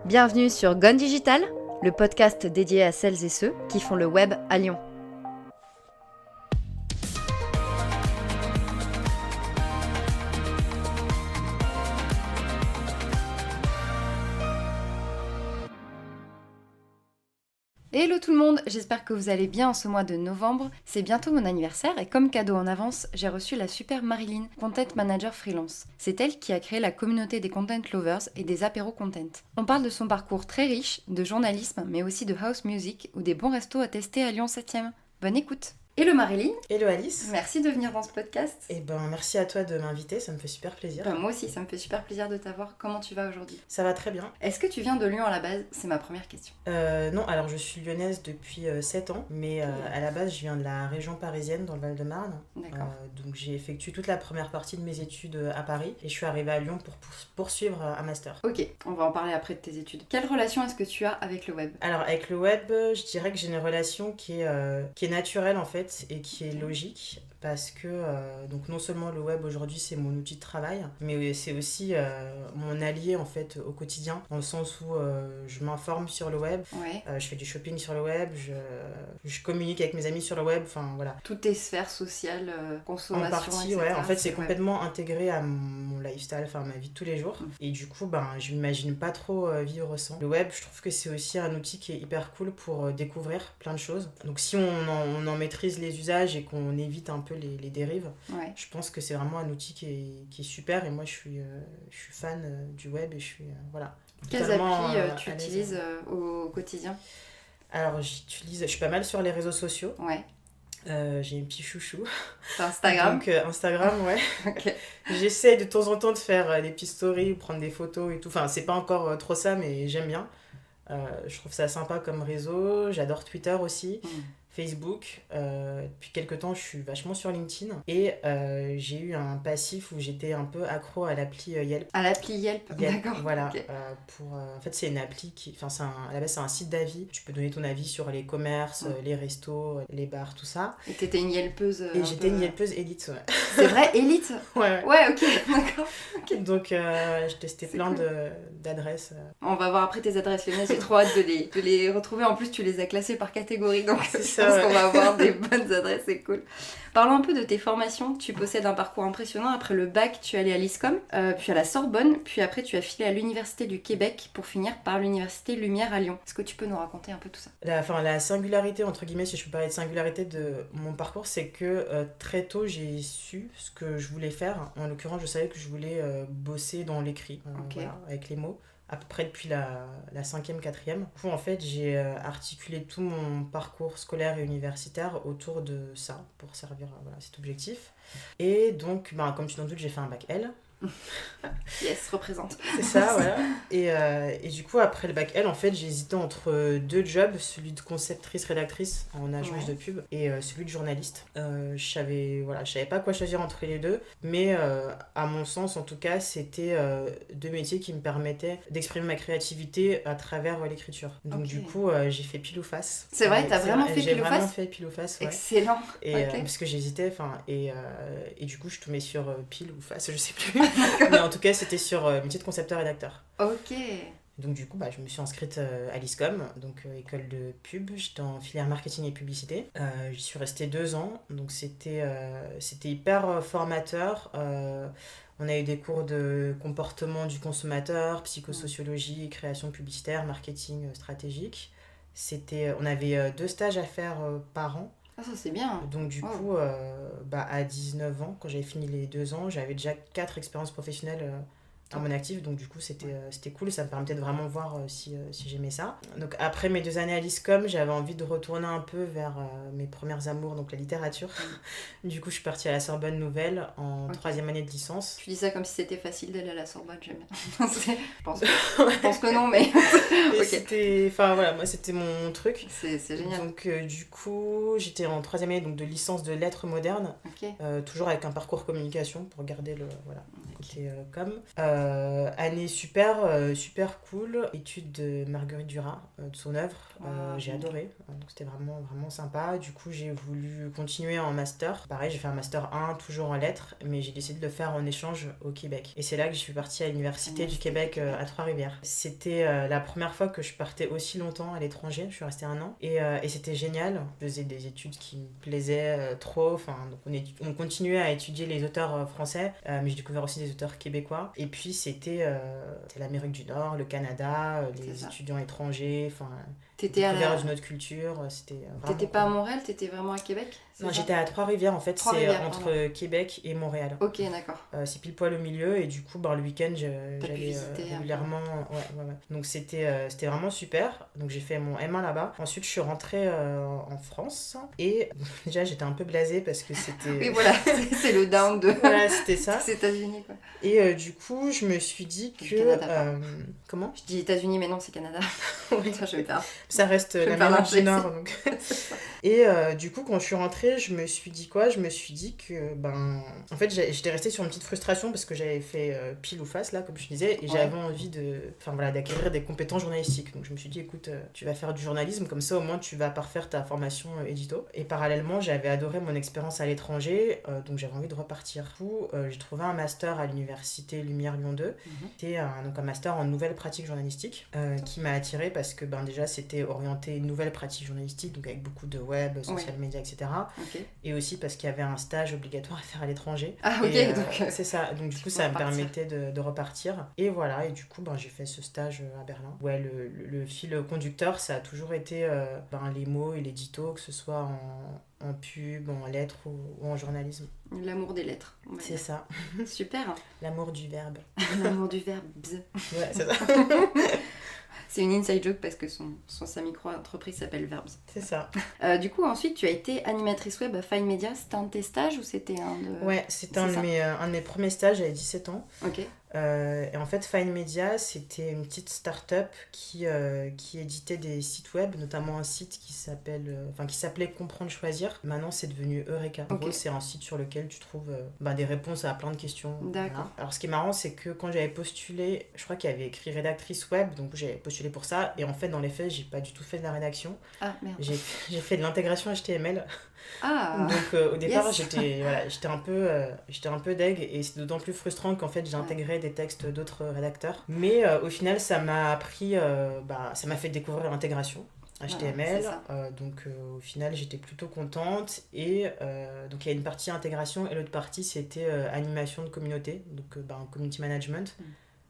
Bienvenue sur Gone Digital, le podcast dédié à celles et ceux qui font le web à Lyon. Hello tout le monde, j'espère que vous allez bien en ce mois de novembre. C'est bientôt mon anniversaire et comme cadeau en avance, j'ai reçu la super Marilyn, Content Manager Freelance. C'est elle qui a créé la communauté des Content Lovers et des apéros content. On parle de son parcours très riche, de journalisme, mais aussi de house music ou des bons restos à tester à Lyon 7e. Bonne écoute. Hello Marilyn. Hello Alice. Merci de venir dans ce podcast. Merci à toi de m'inviter, ça me fait super plaisir. Moi aussi, ça me fait super plaisir de t'avoir. Comment tu vas aujourd'hui ? Ça va très bien. Est-ce que tu viens de Lyon à la base ? C'est ma première question. Non, alors je suis lyonnaise depuis 7 ans, mais à la base je viens de la région parisienne, dans le Val-de-Marne. D'accord. Donc j'ai effectué toute la première partie de mes études à Paris et je suis arrivée à Lyon pour poursuivre un master. Ok, on va en parler après de tes études. Quelle relation est-ce que tu as avec le web ? Alors avec le web, je dirais que j'ai une relation qui est naturelle en fait et qui est logique parce que donc non seulement le web aujourd'hui c'est mon outil de travail, mais c'est aussi mon allié en fait au quotidien, dans le sens où je m'informe sur le web, Ouais. je fais du shopping sur le web, je communique avec mes amis sur le web, enfin voilà. Toutes tes sphères sociales, consommation, En partie, etc. ouais. En fait, c'est ouais. complètement intégré à mon lifestyle, enfin ma vie de tous les jours. Et du coup, je m'imagine pas trop vivre sans. Le web, je trouve que c'est aussi un outil qui est hyper cool pour découvrir plein de choses. Donc si on en maîtrise les usages et qu'on évite un peu les dérives, Ouais. je pense que c'est vraiment un outil qui est super. Et moi, je suis fan du web et je suis, voilà. Quelles totalement, applis tu à l'aise. utilises au quotidien ? Alors, je suis pas mal sur les réseaux sociaux. Ouais. J'ai un petit chouchou. Sur Instagram ? Donc Instagram, ouais. Ok. J'essaie de temps en temps de faire des petites stories ou prendre des photos et tout. Enfin, c'est pas encore trop ça, mais j'aime bien. Je trouve ça sympa comme réseau. J'adore Twitter aussi. Facebook. Depuis quelques temps, je suis vachement sur LinkedIn. Et j'ai eu un passif où j'étais un peu accro à l'appli Yelp. À l'appli Yelp, d'accord. Voilà. Ok. En fait, c'est une appli qui... Enfin, à la base, c'est un site d'avis. Tu peux donner ton avis sur les commerces, les restos, les bars, tout ça. Et t'étais une Yelpeuse Et j'étais une Yelpeuse élite, ouais. C'est vrai, élite ? Ouais. Ouais, ok, d'accord. Okay. Donc, je testais plein cool. d'adresses. On va voir après tes adresses lyonnaises, j'ai trop hâte de les retrouver. En plus, tu les as classées par catégorie, donc C'est je ça, pense ouais. qu'on va avoir des bonnes adresses, c'est cool. Parlons un peu de tes formations. Tu possèdes un parcours impressionnant. Après le bac, tu es allé à l'ISCOM, puis à la Sorbonne, puis après tu as filé à l'Université du Québec pour finir par l'Université Lumière à Lyon. Est-ce que tu peux nous raconter un peu tout ça ? La singularité, entre guillemets, si je peux parler de singularité de mon parcours, c'est que très tôt, j'ai su ce que je voulais faire. En l'occurrence, je savais que je voulais bosser dans l'écrit, voilà, avec les mots, à peu près depuis la 5e, 4e. Du coup, en fait, j'ai articulé tout mon parcours scolaire et universitaire autour de ça, pour servir cet objectif. Et donc, comme tu t'en doutes, j'ai fait un bac L. Yes, représente. C'est ça, voilà. Et du coup, après le bac L, en fait, j'ai hésité entre deux jobs, celui de conceptrice-rédactrice en agence de pub et celui de journaliste. Je savais pas quoi choisir entre les deux, mais à mon sens, en tout cas, c'était deux métiers qui me permettaient d'exprimer ma créativité à travers l'écriture. Donc du coup, j'ai fait pile ou face. C'est vrai, t'as vraiment fait pile ou face ? J'ai vraiment fait pile ou face, ouais. Excellent. Et, parce que j'hésitais, et du coup, je tombais sur pile ou face, je sais plus. Mais en tout cas, c'était sur métier de concepteur-rédacteur. Ok. Donc du coup, je me suis inscrite à l'ISCOM, donc école de pub. J'étais en filière marketing et publicité. J'y suis restée 2 ans, donc c'était hyper formateur. On a eu des cours de comportement du consommateur, psychosociologie, création publicitaire, marketing stratégique. On avait 2 stages à faire par an. Ah, ça c'est bien. Donc du coup, à 19 ans, quand j'avais fini les 2 ans, j'avais déjà 4 expériences professionnelles à mon actif. Donc du coup, c'était cool. Ça me permettait de vraiment voir si j'aimais ça. Donc après mes 2 années à l'ISCOM, j'avais envie de retourner un peu vers mes premières amours, donc la littérature. Du coup, je suis partie à la Sorbonne Nouvelle en 3e année de licence. Tu dis ça comme si c'était facile d'aller à la Sorbonne, j'aime bien. je pense que non, mais... Okay. Moi c'était mon truc. C'est génial. Donc du coup, j'étais en 3e année donc, de licence de lettres modernes. Okay. Toujours avec un parcours communication pour garder le côté com. année super, super cool. Étude de Marguerite Duras, de son œuvre. J'ai adoré. Donc c'était vraiment, vraiment sympa. Du coup, j'ai voulu continuer en master. Pareil, j'ai fait un master 1, toujours en lettres, mais j'ai décidé de le faire en échange au Québec. Et c'est là que je suis partie à l'Université du Québec à Trois-Rivières. C'était la première fois que je partais aussi longtemps à l'étranger. Je suis restée 1 an. Et c'était génial. Je faisais des études qui me plaisaient trop. Enfin, donc on continuait à étudier les auteurs français, mais j'ai découvert aussi des auteurs québécois. Et puis c'était l'Amérique du Nord, le Canada, les étudiants étrangers. Enfin, découvert d'une autre culture. T'étais pas à Montréal, t'étais vraiment à Québec? Non, j'étais à Trois-Rivières en fait, entre Québec et Montréal. Ok, d'accord. C'est pile poil au milieu et du coup, le week-end, j'allais régulièrement. Ouais. Donc c'était vraiment super. Donc j'ai fait mon M1 là-bas. Ensuite, je suis rentrée en France et déjà j'étais un peu blasée parce que c'était. Oui, voilà, c'est le down de. Voilà, c'était ça. C'est États-Unis quoi. Et du coup, je me suis dit que. Canada, comment? Je dis États-Unis, mais non, c'est Canada. Oui. Ça, je me perds. Ça reste l'Amérique du Nord. Donc. Et du coup, quand je suis rentrée, je me suis dit quoi? Je me suis dit que, en fait, j'étais restée sur une petite frustration parce que j'avais fait pile ou face, là, comme je disais, et j'avais envie d'acquérir des compétences journalistiques. Donc je me suis dit, écoute, tu vas faire du journalisme, comme ça au moins tu vas parfaire ta formation édito. Et parallèlement, j'avais adoré mon expérience à l'étranger, donc j'avais envie de repartir. Du coup, j'ai trouvé un master à l'université Lumière Lyon 2. C'était un master en nouvelles pratiques journalistiques qui m'a attirée parce que déjà c'était orienté nouvelles pratiques journalistiques, donc avec beaucoup de web, social media, etc. Okay. Et aussi parce qu'il y avait un stage obligatoire à faire à l'étranger. Ah ok, donc c'est ça. Donc du coup ça me permettait de repartir. Et voilà, et du coup j'ai fait ce stage à Berlin. Ouais, le fil conducteur, ça a toujours été les mots et l'édito, que ce soit en pub, en lettres ou en journalisme. L'amour des lettres. C'est ça. Super. L'amour du verbe. L'amour du verbe. Ouais, c'est ça. C'est une inside joke parce que sa micro-entreprise s'appelle Verbs. C'est ça. Du coup, ensuite, tu as été animatrice web à Fine Media. C'était un de tes stages ou c'était un de... Ouais, c'était un de mes premiers stages, j'avais 17 ans. Ok. Et en fait, Fine Media, c'était une petite start-up qui éditait des sites web, notamment un site qui s'appelait Comprendre Choisir. Maintenant, c'est devenu Eureka. En gros, c'est un site sur lequel tu trouves des réponses à plein de questions. D'accord. Voilà. Alors, ce qui est marrant, c'est que quand j'avais postulé, je crois qu'il y avait écrit rédactrice web, donc j'avais postulé pour ça. Et en fait, dans les faits, j'ai pas du tout fait de la rédaction. Ah, merde. J'ai fait de l'intégration HTML. Ah. Donc au départ j'étais un peu deg et c'est d'autant plus frustrant qu'en fait j'ai intégré des textes d'autres rédacteurs, mais au final ça m'a appris ça m'a fait découvrir l'intégration HTML, donc au final j'étais plutôt contente et donc il y a une partie intégration et l'autre partie c'était animation de communauté, donc community management.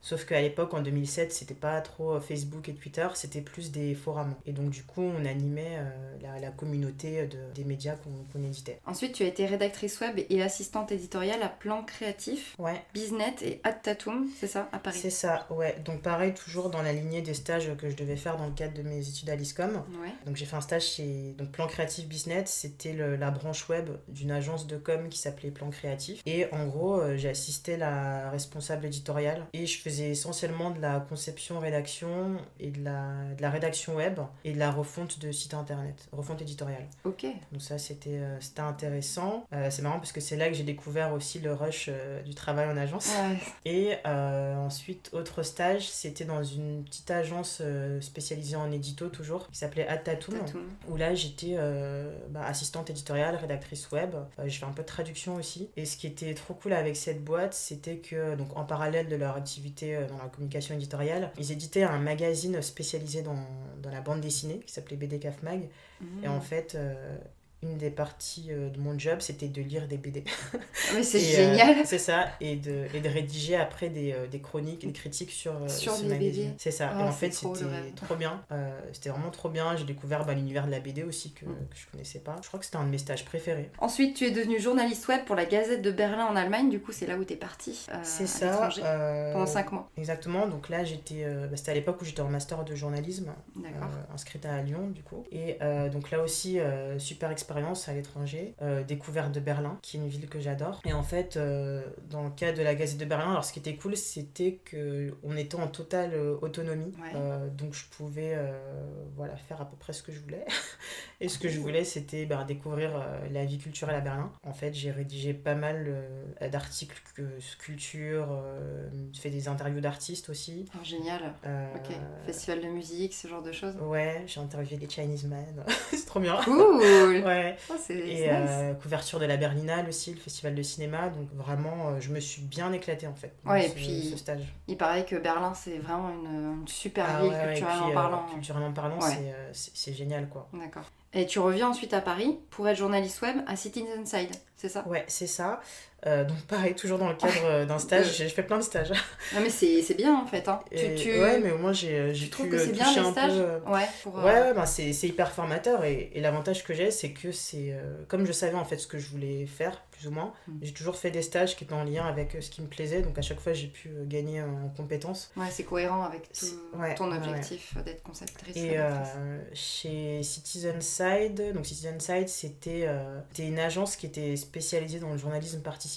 Sauf qu'à l'époque, en 2007, c'était pas trop Facebook et Twitter, c'était plus des forums. Et donc, du coup, on animait la communauté des médias qu'on éditait. Ensuite, tu as été rédactrice web et assistante éditoriale à Plan Créatif, Biznet et Adtatum, c'est ça, à Paris? C'est ça, ouais. Donc, pareil, toujours dans la lignée des stages que je devais faire dans le cadre de mes études à l'ISCOM. Ouais. Donc, j'ai fait un stage chez Plan Créatif Biznet, c'était la branche web d'une agence de com qui s'appelait Plan Créatif. Et en gros, j'ai assisté la responsable éditoriale et je faisais essentiellement de la conception-rédaction et de la rédaction web et de la refonte de site internet, refonte éditoriale. Ok. Donc ça, c'était intéressant. C'est marrant parce que c'est là que j'ai découvert aussi le rush du travail en agence. Ouais. Et ensuite, autre stage, c'était dans une petite agence spécialisée en édito toujours, qui s'appelait Adtatum, où là, j'étais assistante éditoriale, rédactrice web. Je fais un peu de traduction aussi. Et ce qui était trop cool avec cette boîte, c'était que, donc en parallèle de leur activité dans la communication éditoriale, ils éditaient un magazine spécialisé dans la bande dessinée qui s'appelait BD Caf Mag. Et en fait, une des parties de mon job, c'était de lire des BD. Mais c'est génial. C'est ça, et de rédiger après des chroniques et des critiques sur ce magazine. BD. C'est ça, et en fait c'était trop bien. C'était vraiment trop bien. J'ai découvert l'univers de la BD aussi que je connaissais pas. Je crois que c'était un de mes stages préférés. Ensuite, tu es devenue journaliste web pour la Gazette de Berlin en Allemagne. Du coup, c'est là où tu es partie. C'est ça. Pendant 5 mois. Exactement. Donc là, c'était à l'époque où j'étais en master de journalisme, inscrite à Lyon du coup. Et donc là aussi, super expérience expérience à l'étranger, découverte de Berlin, qui est une ville que j'adore. Et en fait, dans le cas de la Gazette de Berlin, alors ce qui était cool, c'était qu'on était en totale autonomie. Donc je pouvais faire à peu près ce que je voulais. Et ce que je voulais, c'était découvrir la vie culturelle à Berlin. En fait, j'ai rédigé pas mal d'articles culture, fait des interviews d'artistes aussi. Oh, génial. Ok. Festival de musique, ce genre de choses. Ouais, j'ai interviewé des Chinese men. C'est trop bien. Cool. Ouais. Oh, c'est Et nice. couverture de la Berlinale aussi, le festival de cinéma. Donc vraiment, je me suis bien éclatée en fait Ouais, et ce puis stage. il paraît que Berlin, c'est vraiment une super ville Ouais, culturellement et puis, parlant. culturellement parlant, Ouais. c'est génial quoi. D'accord. Et tu reviens ensuite à Paris pour être journaliste web à Citizen Side, c'est ça? Ouais, c'est ça. Donc pareil, toujours dans le cadre d'un stage, j'ai fait plein de stages. Non mais c'est bien en fait. Hein. Ouais, mais au moins j'ai Tu pu trouves que c'est bien toucher les un stages? peu. Ouais, C'est hyper formateur et l'avantage que j'ai, c'est que c'est comme je savais en fait ce que je voulais faire, plus ou moins, j'ai toujours fait des stages qui étaient en lien avec ce qui me plaisait, donc à chaque fois j'ai pu gagner en compétences. Ouais, c'est cohérent avec ton objectif d'être conceptrice. Et chez Citizen Side, donc Citizen Side c'était une agence qui était spécialisée dans le journalisme participatif.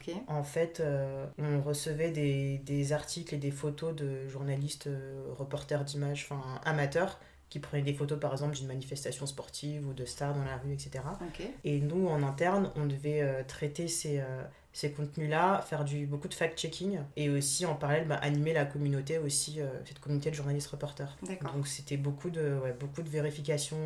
Okay. En fait, on recevait des articles et des photos de journalistes, reporters d'images, amateurs, qui prenaient des photos par exemple d'une manifestation sportive ou de stars dans la rue, etc. Okay. Et nous, en interne, on devait traiter ces contenus-là, faire beaucoup de fact-checking et aussi en parallèle animer la communauté aussi, cette communauté de journalistes reporters. D'accord. Donc c'était beaucoup de vérification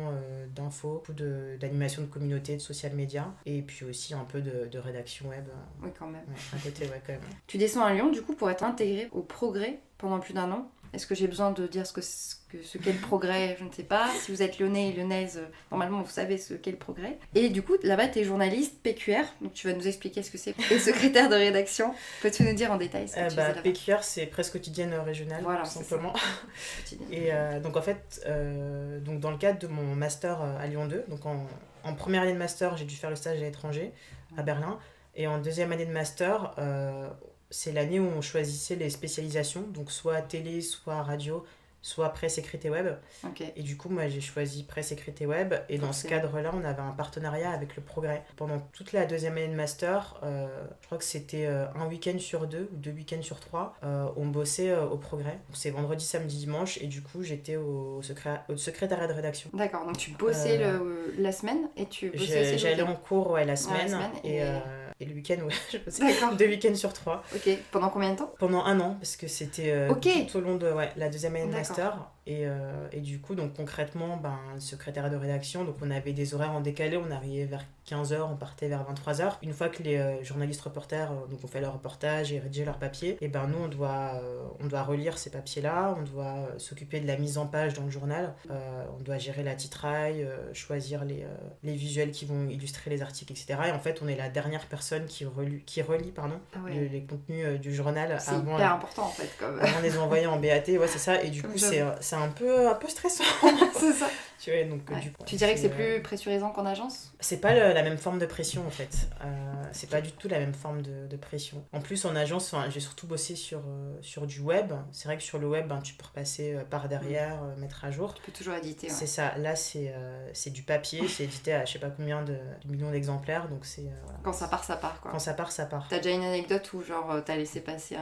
d'infos, beaucoup d'animation de communauté, de social media et puis aussi un peu de rédaction web. Oui, quand même. Ouais, à côté, ouais, quand même. Tu descends à Lyon du coup pour être intégré au Progrès pendant plus d'1 an. Est-ce que j'ai besoin de dire ce qu'est le Progrès? Je ne sais pas. Si vous êtes lyonnais et lyonnaise, normalement vous savez ce qu'est le Progrès. Et du coup, là-bas, tu es journaliste PQR, donc tu vas nous expliquer ce que c'est. Et secrétaire de rédaction. Peux-tu nous dire en détail ce que tu faisais là-bas? PQR, c'est presse quotidienne régionale, voilà, tout simplement. Et donc en fait, donc dans le cadre de mon master à Lyon 2, donc en première année de master, j'ai dû faire le stage à l'étranger, à Berlin. Et en deuxième année de master, c'est l'année où on choisissait les spécialisations, donc soit télé, soit radio, soit presse écrite et web. Okay. Et du coup, moi, j'ai choisi presse écrite et web. Et dans ce cadre-là, on avait un partenariat avec le Progrès. Pendant toute la deuxième année de master, je crois que c'était un week-end sur 2 ou 2 week-ends sur 3, on bossait au Progrès. Donc, c'est vendredi, samedi, dimanche. Et du coup, j'étais au secrétariat de rédaction. D'accord, donc tu bossais la semaine et tu bossais j'allais en cours la semaine. Et le week-end, ouais, je bossais 2 week-ends sur 3. Ok, pendant combien de temps? Pendant 1 an, parce que c'était tout au long de la deuxième année de master. Et du coup, donc concrètement, le secrétariat de rédaction, donc on avait des horaires en décalé, on arrivait vers 15h, on partait vers 23h. Une fois que les journalistes reporters donc ont fait leur reportage et rédigé leurs papiers, et nous on doit relire ces papiers-là, on doit s'occuper de la mise en page dans le journal, on doit gérer la titraille, choisir les visuels qui vont illustrer les articles, etc. Et en fait, on est la dernière personne qui relie les contenus du journal c'est hyper important en fait avant de les envoyer en BAT. Ouais, c'est ça. Et du coup, c'est un peu stressant. C'est ça. Tu vois, donc, tu dirais que c'est plus pressurisant qu'en agence? C'est pas la même forme de pression en fait. C'est pas du tout la même forme de pression. En plus, en agence, j'ai surtout bossé sur du web. C'est vrai que sur le web, tu peux repasser par derrière, mettre à jour. Tu peux toujours éditer. Ouais. C'est ça. Là, c'est du papier. C'est édité à je sais pas combien de millions d'exemplaires. Donc c'est. Quand ça part, ça part quoi. Quand ça part, ça part. T'as déjà une anecdote où genre t'as laissé passer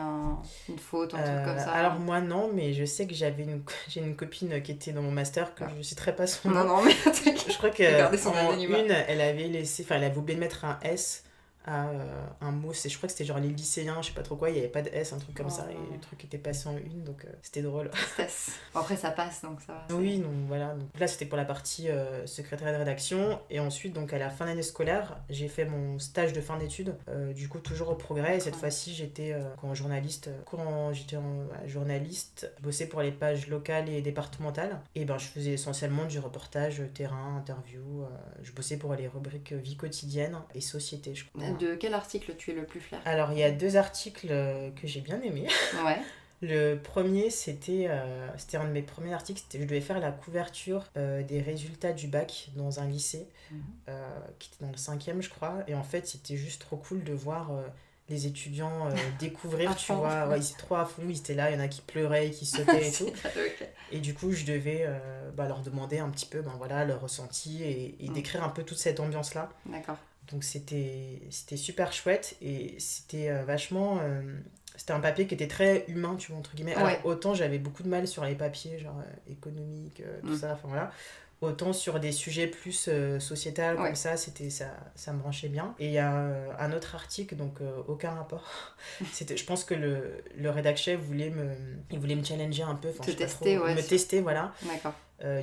une faute, un truc comme ça? Alors moi non, mais je sais que j'ai une copine qui était dans mon master que je citerai pas son nom. Non, mais je crois que elle avait oublié de mettre un S à un mot, je crois que c'était genre les lycéens, je sais pas trop quoi, il y avait pas de S, un truc comme ça, et le truc était passé en une, donc c'était drôle. Après ça passe, donc ça va. Oui, donc voilà, donc là c'était pour la partie secrétariat de rédaction, et ensuite donc à la fin d'année scolaire, j'ai fait mon stage de fin d'études, du coup toujours au Progrès, et cette fois-ci j'étais journaliste, je bossais pour les pages locales et départementales, et je faisais essentiellement du reportage terrain, interview, je bossais pour les rubriques vie quotidienne et société, je crois. De quel article tu es le plus fier? Alors, il y a 2 articles que j'ai bien aimés. Ouais. Le premier, c'était un de mes premiers articles. Je devais faire la couverture des résultats du bac dans un lycée qui était dans le 5e, je crois. Et en fait, c'était juste trop cool de voir les étudiants découvrir, À tu fond. vois. Ouais, ils étaient trop à fond, ils étaient là, il y en a qui pleuraient, qui sautaient et tout. Ok. Et du coup, je devais leur demander un petit peu voilà, leur ressenti et décrire un peu toute cette ambiance-là. D'accord. Donc c'était super chouette et c'était vachement... c'était un papier qui était très humain, tu vois, entre guillemets. Alors, Ouais. autant j'avais beaucoup de mal sur les papiers, genre économiques, tout ça, enfin voilà. Autant sur des sujets plus sociétals, Ouais. comme ça me branchait bien. Et il y a un autre article, donc aucun rapport. Je pense que le rédac chef il voulait me challenger un peu, enfin, Te je sais pas tester, trop, ouais. me tester, voilà. D'accord.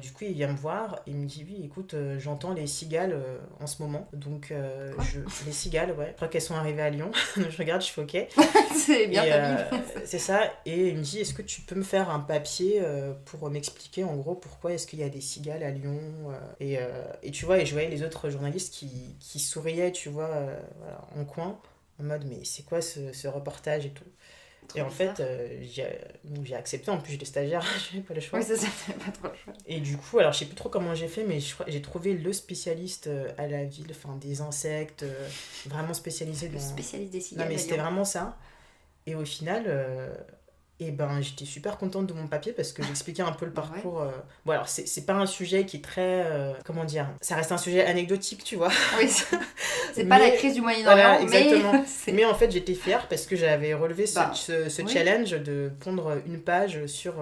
Du coup, il vient me voir et il me dit oui, écoute, j'entends les cigales en ce moment. Donc, Quoi les cigales, ouais. Je crois qu'elles sont arrivées à Lyon. Donc, je regarde, je fais ok. C'est bien Et, ta Bible. c'est ça. Et il me dit est-ce que tu peux me faire un papier pour m'expliquer en gros pourquoi est-ce qu'il y a des cigales à Lyon et tu vois, et je voyais les autres journalistes qui souriaient, tu vois, voilà, en coin, en mode mais c'est quoi ce reportage et tout. Trop Et en bizarre. fait, j'ai accepté. En plus, j'étais stagiaire, j'avais pas le choix. Oui, c'est ça, t'avais pas trop le choix. Et du coup, alors je sais plus trop comment j'ai fait, mais j'ai trouvé le spécialiste à la ville, enfin des insectes, vraiment spécialisé Le dans... spécialiste des Non cigales mais à c'était Lyon. vraiment ça. Et au final, et ben j'étais super contente de mon papier parce que j'expliquais un peu le Bah ouais. parcours. Bon alors c'est pas un sujet qui est très... comment dire? Ça reste un sujet anecdotique, tu vois. Oui, c'est pas la Mais crise du voilà, Moyen-Orient, exactement. mais c'est... Mais en fait, j'étais fière parce que j'avais relevé Bah, ce oui. challenge de pondre une page sur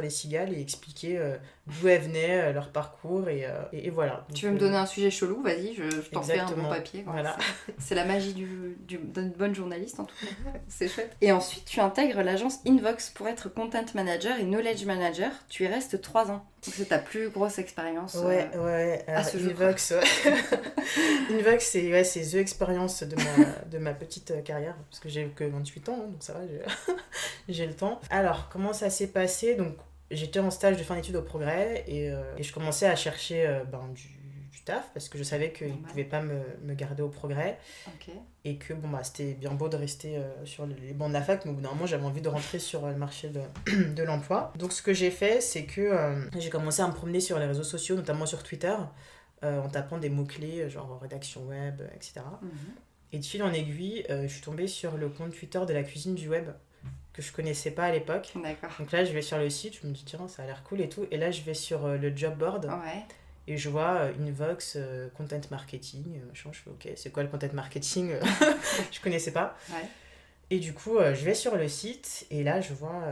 les cigales et expliquer d'où elles venaient, leur parcours et voilà. Tu Donc, veux me donner un sujet chelou, vas-y, je t'en fais un bon exactement. papier. Quoi. Voilà. C'est la magie d'une bonne journaliste en tout cas. C'est chouette. Et ensuite, tu intègres l'agence Invox pour être content manager et knowledge manager. Tu y restes 3 ans. Donc c'est ta plus grosse expérience. Ouais. à Alors, ce jour. Invox, ouais. Invox, c'est the expérience de ma petite carrière. Parce que j'ai que 28 ans, hein, donc ça va, j'ai le temps. Alors, comment ça s'est passé? Donc, j'étais en stage de fin d'études au Progrès et je commençais à chercher du taf parce que je savais qu'ils ne Normal. pouvaient pas me garder au Progrès Ok. et que c'était bien beau de rester sur les bancs de la fac, mais au bout d'un moment j'avais envie de rentrer sur le marché de l'emploi. Donc ce que j'ai fait, c'est que j'ai commencé à me promener sur les réseaux sociaux, notamment sur Twitter, en tapant des mots-clés genre rédaction web, etc. Et de fil en aiguille, je suis tombée sur le compte Twitter de la cuisine du web que je connaissais pas à l'époque. D'accord. Donc là, je vais sur le site, je me dis tiens, ça a l'air cool et tout. Et là, je vais sur le job board Ouais. et je vois Invox, content marketing. Je fais ok, c'est quoi le content marketing? Je connaissais pas. Ouais. Et du coup, je vais sur le site et là, je vois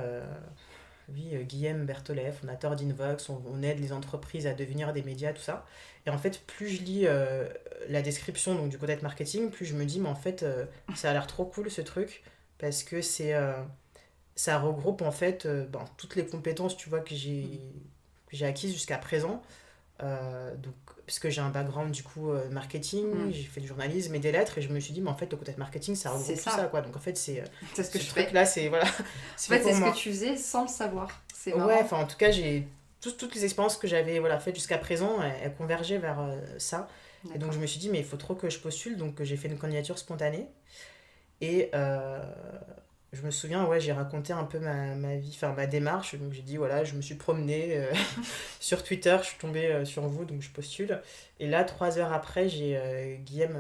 Guillaume Berthollet, fondateur d'Invox. On aide les entreprises à devenir des médias, tout ça. Et en fait, plus je lis la description donc, du content marketing, plus je me dis mais en fait, ça a l'air trop cool ce truc parce que ça regroupe en fait toutes les compétences, tu vois, que j'ai acquises jusqu'à présent. Donc, parce que j'ai un background du coup marketing, j'ai fait du journalisme et des lettres et je me suis dit mais en fait le content marketing ça regroupe tout ça quoi. Donc en fait c'est ce que ce je truc fais. là c'est voilà, En c'est fait, pour c'est ce moi. que tu faisais sans le savoir. C'est marrant. Ouais, enfin en tout cas j'ai toutes les expériences que j'avais faites jusqu'à présent, elles convergeaient vers ça. D'accord. Et donc je me suis dit mais il faut trop que je postule, donc j'ai fait une candidature spontanée et je me souviens, ouais, j'ai raconté un peu ma vie, enfin ma démarche. Donc j'ai dit, voilà, je me suis promenée sur Twitter, je suis tombée sur vous, donc je postule. Et là, 3 heures après, j'ai Guillaume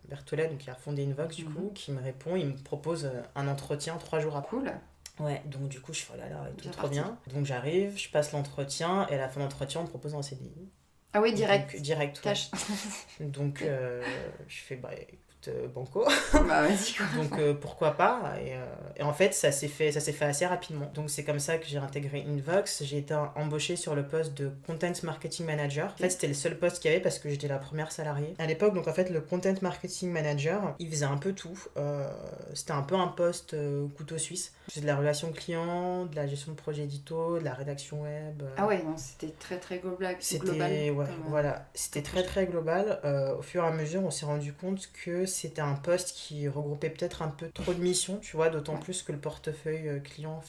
Berthollet, donc qui a fondé Invox, du coup, qui me répond, il me propose un entretien 3 jours après. Cool. Ouais, donc du coup, je fais, oh là là, tout Bien trop parti. bien. Donc j'arrive, je passe l'entretien, et à la fin de l'entretien, on me propose un CDI. Ah oui, direct. Donc, direct, ouais. Cash. Donc je fais, bah écoute, banco. Bah vas-y quoi. Donc pourquoi pas et en fait ça s'est fait assez rapidement. Donc c'est comme ça que j'ai intégré Invox. J'ai été embauchée sur le poste de Content Marketing Manager. En fait c'était le seul poste qu'il y avait parce que j'étais la première salariée à l'époque. Donc en fait le Content Marketing Manager il faisait un peu tout. C'était un peu un poste couteau suisse. Je faisais de la relation client, de la gestion de projet édito, de la rédaction web. Ah ouais, non, c'était très très global. C'était global ouais, voilà, c'était très très global. Au fur et à mesure, on s'est rendu compte que c'était un poste qui regroupait peut-être un peu trop de missions, tu vois, d'autant plus que le portefeuille client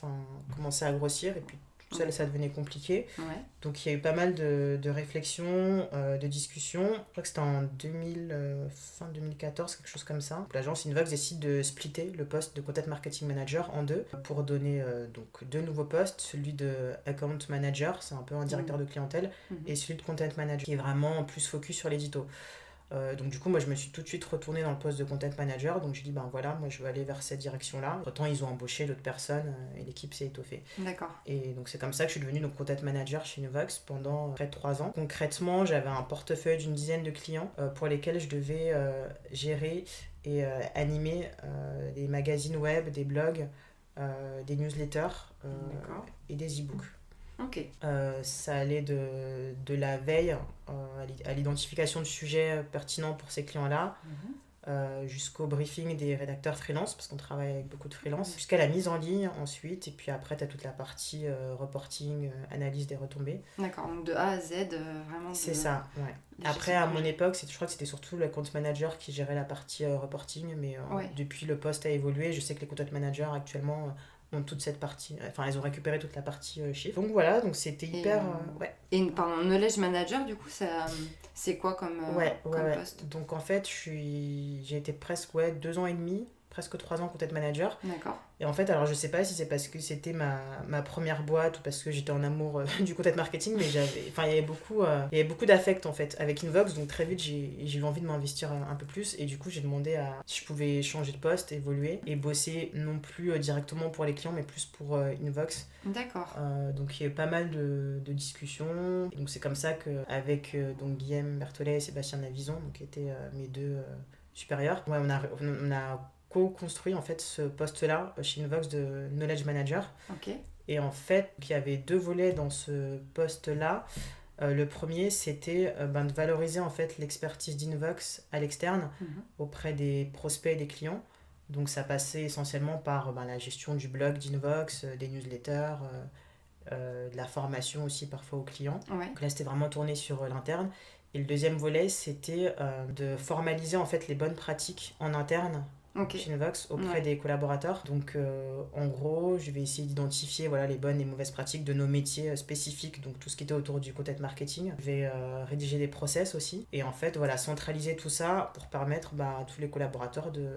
commençait à grossir et puis tout seul ça devenait compliqué. Ouais. Donc il y a eu pas mal de réflexions, de discussions. Je crois que c'était en fin 2014, quelque chose comme ça. Donc, l'agence Invox décide de splitter le poste de Content Marketing Manager en deux pour donner donc 2 nouveaux postes, celui de Account Manager, c'est un peu un directeur de clientèle, et celui de Content Manager qui est vraiment plus focus sur l'édito. Donc du coup, moi, je me suis tout de suite retournée dans le poste de content manager. Donc j'ai dit, ben voilà, moi, je veux aller vers cette direction-là. Entre-temps, ils ont embauché d'autres personnes et l'équipe s'est étoffée. D'accord. Et donc c'est comme ça que je suis devenue donc, content manager chez Nuvox pendant près de 3 ans. Concrètement, j'avais un portefeuille d'une dizaine de clients pour lesquels je devais gérer et animer des magazines web, des blogs, des newsletters et des e-books. Ok. Ça allait de la veille à l'identification de sujets pertinents pour ces clients-là, jusqu'au briefing des rédacteurs freelance, parce qu'on travaille avec beaucoup de freelance, jusqu'à la mise en ligne ensuite, et puis après, tu as toute la partie reporting, analyse des retombées. D'accord, donc de A à Z, vraiment. C'est ça, ouais. Après, à mon époque, je crois que c'était surtout le compte manager qui gérait la partie reporting, mais depuis, le poste a évolué. Je sais que les content managers actuellement ont toute cette partie, enfin elles ont récupéré toute la partie chiffre. Donc voilà, donc c'était hyper Et pardon, knowledge manager du coup ça c'est quoi comme poste? Donc en fait j'ai été presque 2 ans et demi, presque 3 ans content manager. D'accord. Et en fait, alors je sais pas si c'est parce que c'était ma première boîte ou parce que j'étais en amour du content marketing, mais il y avait beaucoup d'affect en fait avec Invox, donc très vite j'ai eu envie de m'investir un peu plus, et du coup j'ai demandé si je pouvais changer de poste, évoluer et bosser non plus directement pour les clients mais plus pour Invox. D'accord. Donc il y a eu pas mal de discussions, et donc c'est comme ça qu'avec donc Guillaume Berthollet et Sébastien Navison, donc, qui étaient mes deux supérieurs, on a co-construit en fait ce poste-là chez Invox de Knowledge Manager. Ok. Et en fait, il y avait 2 volets dans ce poste-là. Le premier, c'était de valoriser en fait l'expertise d'Invox à l'externe auprès des prospects et des clients. Donc ça passait essentiellement par la gestion du blog d'Invox, des newsletters, de la formation aussi parfois aux clients. Ouais. Donc là, c'était vraiment tourné sur l'interne. Et le deuxième volet, c'était de formaliser en fait les bonnes pratiques en interne chez Invox auprès des collaborateurs. Donc en gros, je vais essayer d'identifier les bonnes et mauvaises pratiques de nos métiers spécifiques, donc tout ce qui était autour du content marketing. Je vais rédiger des process aussi, et en fait centraliser tout ça pour permettre à tous les collaborateurs de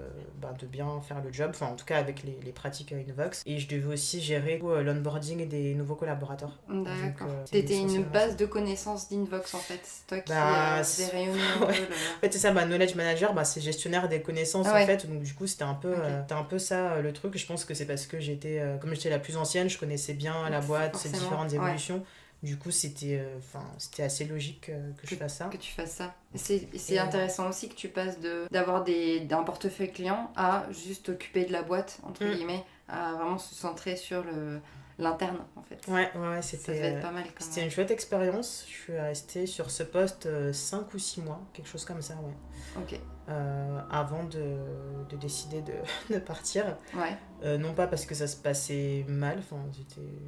bien faire le job, enfin en tout cas avec les pratiques Invox. Et je devais aussi gérer l'onboarding des nouveaux collaborateurs. D'accord. T'étais une base de connaissances d'Invox en fait, c'est toi qui faisais rayonner un peu En fait c'est ça, knowledge manager, c'est gestionnaire des connaissances en fait, donc du coup c'était un peu ça le truc. Je pense que c'est parce que comme j'étais la plus ancienne, je connaissais bien la boîte, ses différentes évolutions. Du coup c'était assez logique que je fasse ça. Que tu fasses ça. C'est intéressant aussi que tu passes d'avoir d'un portefeuille client à juste t'occuper de la boîte entre guillemets, à vraiment se centrer sur l'interne en fait. Ouais, c'était, ça devait être pas mal quand c'était une chouette expérience. Je suis restée sur ce poste 5 ou 6 mois, quelque chose comme ça, Ok. Avant de décider de partir. Ouais. Non pas parce que ça se passait mal,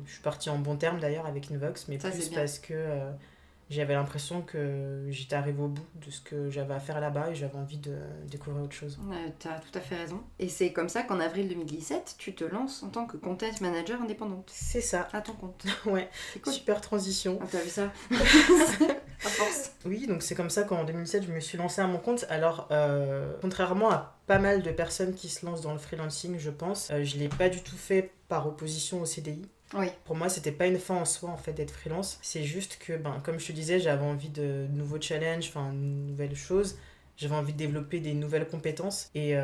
je suis partie en bon terme d'ailleurs avec Invox, mais ça, plus parce que j'avais l'impression que j'étais arrivée au bout de ce que j'avais à faire là-bas et j'avais envie de découvrir autre chose. T'as tout à fait raison. Et c'est comme ça qu'en avril 2017, tu te lances en tant que content manager indépendante. C'est ça. À ton compte. Ouais. C'est cool. Super transition. Ah, t'as vu ça? À force. Oui, donc c'est comme ça qu'en 2017, je me suis lancée à mon compte. Alors, contrairement à pas mal de personnes qui se lancent dans le freelancing, je pense, je l'ai pas du tout fait par opposition au CDI. Oui. Pour moi, c'était pas une fin en soi en fait d'être freelance. C'est juste que, comme je te disais, j'avais envie de nouveaux challenges, de nouvelles choses. J'avais envie de développer des nouvelles compétences et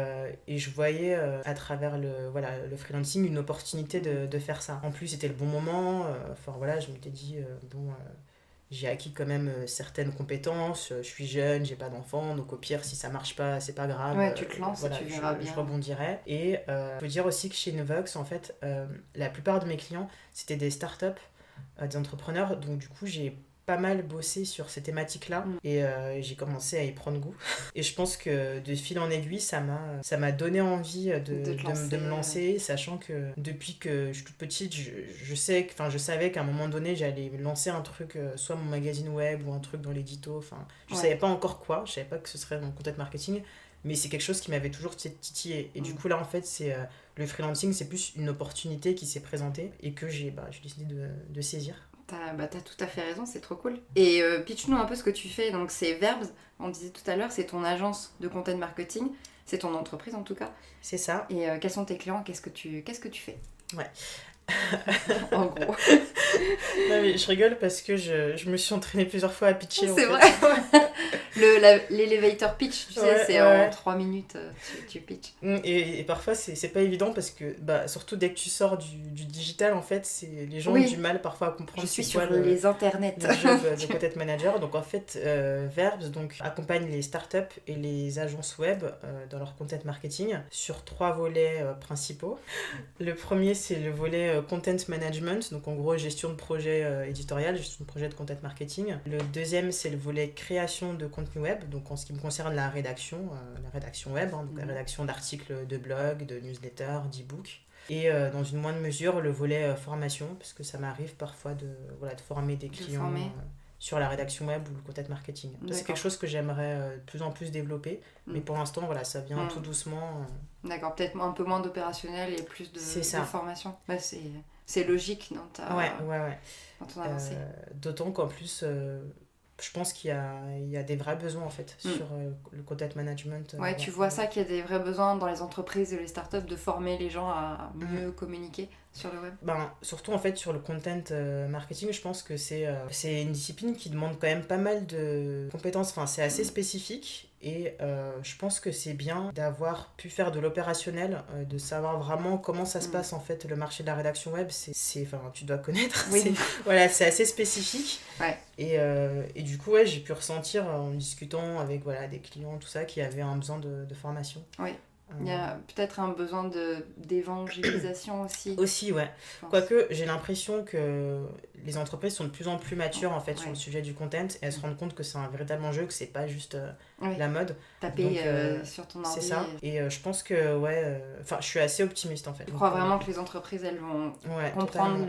je voyais à travers le freelancing une opportunité de faire ça. En plus, c'était le bon moment. Je m'étais dit, j'ai acquis quand même certaines compétences, je suis jeune, j'ai pas d'enfant, donc au pire, si ça marche pas, c'est pas grave. Ouais, tu te lances et tu verras bien. Je rebondirai. Et je peux dire aussi que chez Invox, en fait, la plupart de mes clients, c'était des startups, des entrepreneurs, donc du coup, j'ai pas mal bossé sur ces thématiques-là et j'ai commencé à y prendre goût. Et je pense que de fil en aiguille, ça m'a donné envie de me lancer, sachant que depuis que je suis toute petite, je savais qu'à un moment donné, j'allais lancer un truc, soit mon magazine web ou un truc dans l'édito. Je savais pas encore quoi, je savais pas que ce serait mon content marketing, mais c'est quelque chose qui m'avait toujours titillé. Et du coup, là, en fait, c'est le freelancing, c'est plus une opportunité qui s'est présentée et que j'ai décidé de saisir. T'as tout à fait raison, c'est trop cool. Et pitch-nous un peu ce que tu fais. Donc c'est Verbs, on disait tout à l'heure, c'est ton agence de content marketing, c'est ton entreprise en tout cas. C'est ça. Et quels sont tes clients? Qu'est-ce que tu fais? Ouais. En gros. Non mais je rigole parce que je me suis entraînée plusieurs fois à pitcher. C'est vrai. L'elevator pitch, tu sais, c'est en 3 minutes, tu pitches. Et parfois, c'est pas évident parce que, surtout dès que tu sors du digital, en fait, les gens ont du mal parfois à comprendre. Je suis sur les internets. Le job de content manager. Donc, en fait, Verbs accompagne les startups et les agences web dans leur content marketing sur 3 volets principaux. Le premier, c'est le volet content management, donc en gros, gestion de projet éditorial, gestion de projet de content marketing. Le deuxième, c'est le volet création de contenu web, donc en ce qui me concerne la rédaction web, donc la rédaction d'articles de blog, de newsletters, d'e-books. Et dans une moindre mesure, le volet formation, parce que ça m'arrive parfois de former des clients sur la rédaction web ou le content marketing. C'est quelque chose que j'aimerais de plus en plus développer, mais pour l'instant, ça vient tout doucement. D'accord, peut-être un peu moins d'opérationnel et plus de formation. Bah, c'est logique dans ton avancée. D'autant qu'en plus, je pense qu'il y a des vrais besoins en fait sur le content management. Tu vois ça, qu'il y a des vrais besoins dans les entreprises et les startups de former les gens à mieux communiquer sur le web. Surtout en fait sur le content marketing, je pense que c'est une discipline qui demande quand même pas mal de compétences. Enfin, c'est assez spécifique. Et je pense que c'est bien d'avoir pu faire de l'opérationnel, de savoir vraiment comment ça se passe en fait, le marché de la rédaction web. Tu dois connaître. Oui. C'est assez spécifique. Ouais. Et du coup, j'ai pu ressentir en discutant avec des clients, tout ça, qui avaient un besoin de formation. Oui. Il y a peut-être un besoin d'évangélisation aussi. Aussi, ouais. Quoique, j'ai l'impression que les entreprises sont de plus en plus matures en fait sur le sujet du content et elles se rendent compte que c'est un véritable enjeu, que c'est pas juste la mode. Taper sur ton ordi. C'est ça. Et je pense que, je suis assez optimiste en fait. Je crois vraiment que les entreprises, elles vont comprendre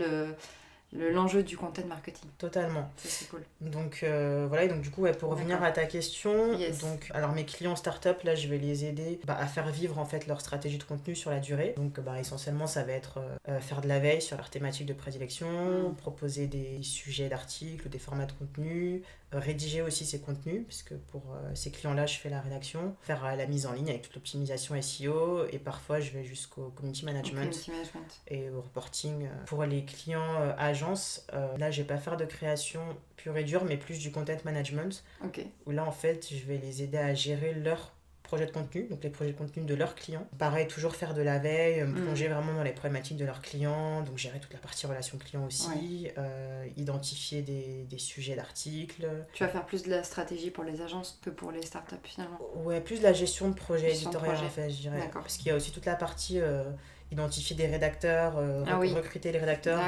l'enjeu du content marketing. Totalement. Ça, c'est cool. Donc et donc du coup pour revenir à ta question, donc alors mes clients startup là je vais les aider à faire vivre en fait leur stratégie de contenu sur la durée. Donc essentiellement ça va être faire de la veille sur leur thématique de prédilection, proposer des sujets d'articles, des formats de contenu, rédiger aussi ces contenus puisque pour ces clients là je fais la rédaction, faire la mise en ligne avec toute l'optimisation SEO et parfois je vais jusqu'au community management et au reporting. Pour les clients agences, là je vais pas faire de création pure et dure mais plus du content management où là en fait je vais les aider à gérer leur projet de contenu, donc les projets de contenu de leurs clients. Pareil, toujours faire de la veille, me plonger vraiment dans les problématiques de leurs clients, donc gérer toute la partie relation client aussi, identifier des sujets d'articles. Tu vas faire plus de la stratégie pour les agences que pour les startups finalement. Ouais, plus de la gestion de projet éditorial en fait, je dirais. D'accord. Parce qu'il y a aussi toute la partie identifier des rédacteurs, recruter les rédacteurs,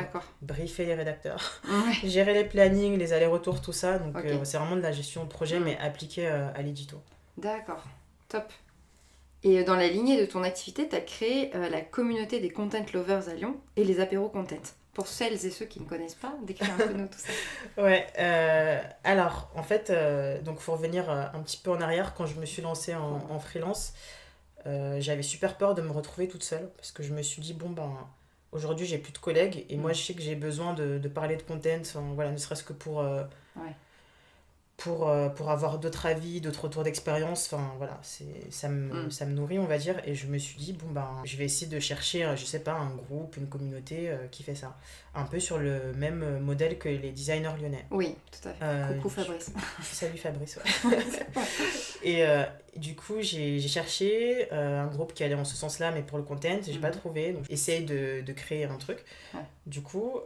briefer les rédacteurs, gérer les plannings, les allers-retours, tout ça. Donc c'est vraiment de la gestion de projet mais appliquée à l'édito. D'accord. Top. Et dans la lignée de ton activité, tu as créé la communauté des content lovers à Lyon et les apéros content. Pour celles et ceux qui ne connaissent pas, décris un peu nous tout ça. Ouais, alors en fait, donc faut revenir un petit peu en arrière. Quand je me suis lancée en freelance, j'avais super peur de me retrouver toute seule parce que je me suis dit, aujourd'hui j'ai plus de collègues et moi je sais que j'ai besoin de parler de content, ne serait-ce que pour avoir d'autres avis, d'autres retours d'expérience, ça me nourrit on va dire, et je me suis dit je vais essayer de chercher un groupe, une communauté qui fait ça, un peu sur le même modèle que les designers lyonnais. Oui, tout à fait. Coucou Fabrice. Salut Fabrice, Et du coup j'ai cherché un groupe qui allait en ce sens-là mais pour le content, et j'ai pas trouvé, donc j'essaye de créer un truc. Du coup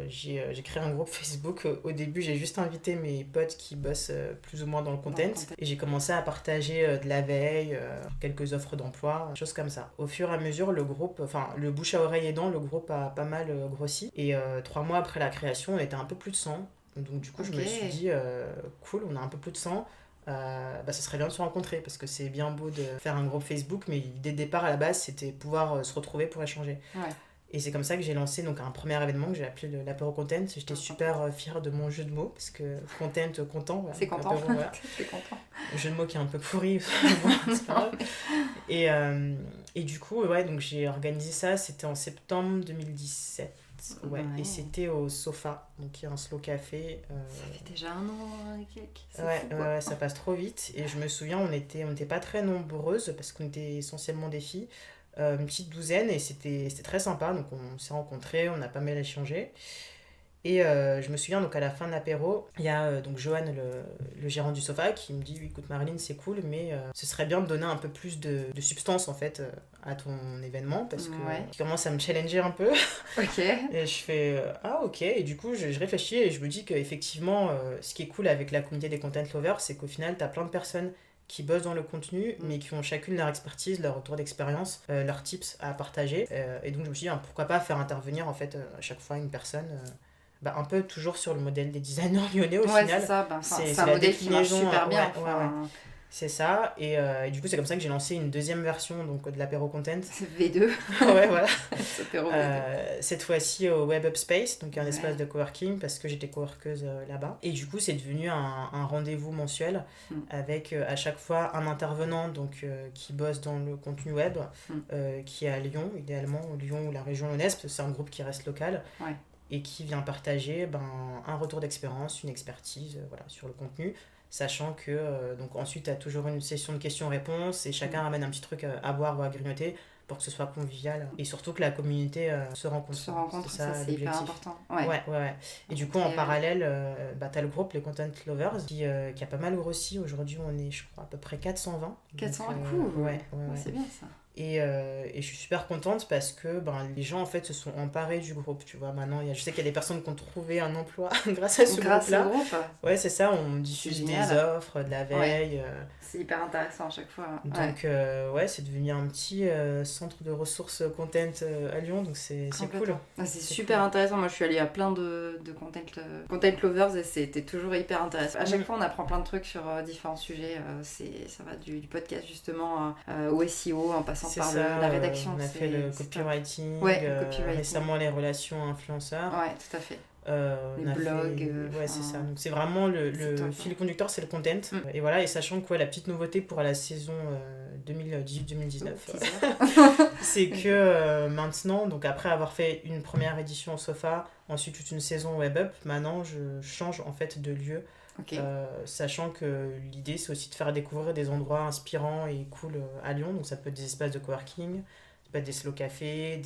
j'ai créé un groupe Facebook. Au début j'ai juste invité mes potes qui bossent plus ou moins dans le content, et j'ai commencé à partager de la veille, quelques offres d'emploi, choses comme ça. Au fur et à mesure le groupe, le bouche à oreille aidant, le groupe a pas mal grossi, et 3 mois après la création on était un peu plus de 100, donc du coup je me suis dit cool, on a un peu plus de 100, ça serait bien de se rencontrer parce que c'est bien beau de faire un groupe Facebook, mais dès le départ à la base c'était pouvoir se retrouver pour échanger. Et c'est comme ça que j'ai lancé donc un premier événement que j'ai appelé l'apéro content. J'étais super fière de mon jeu de mots parce que content, voilà, c'est content. Apéro, voilà. C'est content. Un jeu de mots qui est un peu pourri. C'est pas grave. Et du coup donc j'ai organisé ça, c'était en septembre 2017. Et c'était au Sofa, donc il y a un slow café. Ça fait déjà 1 an et quelques. Ouais, ça passe trop vite. Et je me souviens, on était pas très nombreuses parce qu'on était essentiellement des filles, une petite douzaine, et c'était très sympa. Donc on s'est rencontrés, on a pas mal échangé. Et je me souviens, donc à la fin de l'apéro, il y a donc Johan, le gérant du sofa, qui me dit écoute Marilyn, c'est cool, mais ce serait bien de donner un peu plus de substance en fait à ton événement, parce que tu commences à me challenger un peu. Ok. Et je fais ah ok, et du coup je réfléchis et je me dis qu'effectivement ce qui est cool avec la communauté des content lovers, c'est qu'au final t'as plein de personnes qui bossent dans le contenu, mais qui ont chacune leur expertise, leur retour d'expérience, leurs tips à partager. Et donc je me suis dit, pourquoi pas faire intervenir en fait à chaque fois une personne, un peu toujours sur le modèle des designers lyonnais au final. C'est ça, c'est un modèle qui marche super bien. C'est ça, et du coup c'est comme ça que j'ai lancé une deuxième version donc, de l'apéro content. C'est V2. Ouais, voilà. V2. Cette fois-ci au Web Up Space, donc un espace de coworking, parce que j'étais coworkeuse là-bas. Et du coup c'est devenu un rendez-vous mensuel avec à chaque fois un intervenant donc, qui bosse dans le contenu web, qui est à Lyon, idéalement Lyon ou la région lyonnaise, parce que c'est un groupe qui reste local. Et qui vient partager un retour d'expérience, une expertise sur le contenu, sachant que donc ensuite tu as toujours une session de questions-réponses et chacun ramène un petit truc à boire ou à grignoter pour que ce soit convivial et surtout que la communauté se rencontre. Ça c'est hyper important. Ouais. Et du coup en parallèle, tu as le groupe les Content Lovers qui a pas mal grossi. Aujourd'hui on est je crois à peu près 420. 400 cool. Ouais. C'est bien ça. Et je suis super contente parce que les gens en fait se sont emparés du groupe, tu vois. Maintenant, je sais qu'il y a des personnes qui ont trouvé un emploi grâce à ce groupe-là. Ouais, c'est ça, on diffuse des offres, de la veille. C'est hyper intéressant à chaque fois. Donc, c'est devenu un petit centre de ressources content à Lyon, donc c'est cool. C'est super intéressant. Moi, je suis allée à plein de content lovers et c'était toujours hyper intéressant. À chaque fois, on apprend plein de trucs sur différents sujets. Ça va du podcast justement au SEO en passant par la rédaction. On a fait le copywriting, récemment les relations influenceurs. Ouais, tout à fait. Les blogs. C'est ça. Donc c'est vraiment le fil conducteur, c'est le content. Et voilà, et sachant que la petite nouveauté pour la saison 2018-2019, c'est que maintenant, donc après avoir fait une première édition au sofa, ensuite toute une saison web up, maintenant je change en fait de lieu. Sachant que l'idée c'est aussi de faire découvrir des endroits inspirants et cool à Lyon, donc ça peut être des espaces de coworking, ça peut être des slow cafés,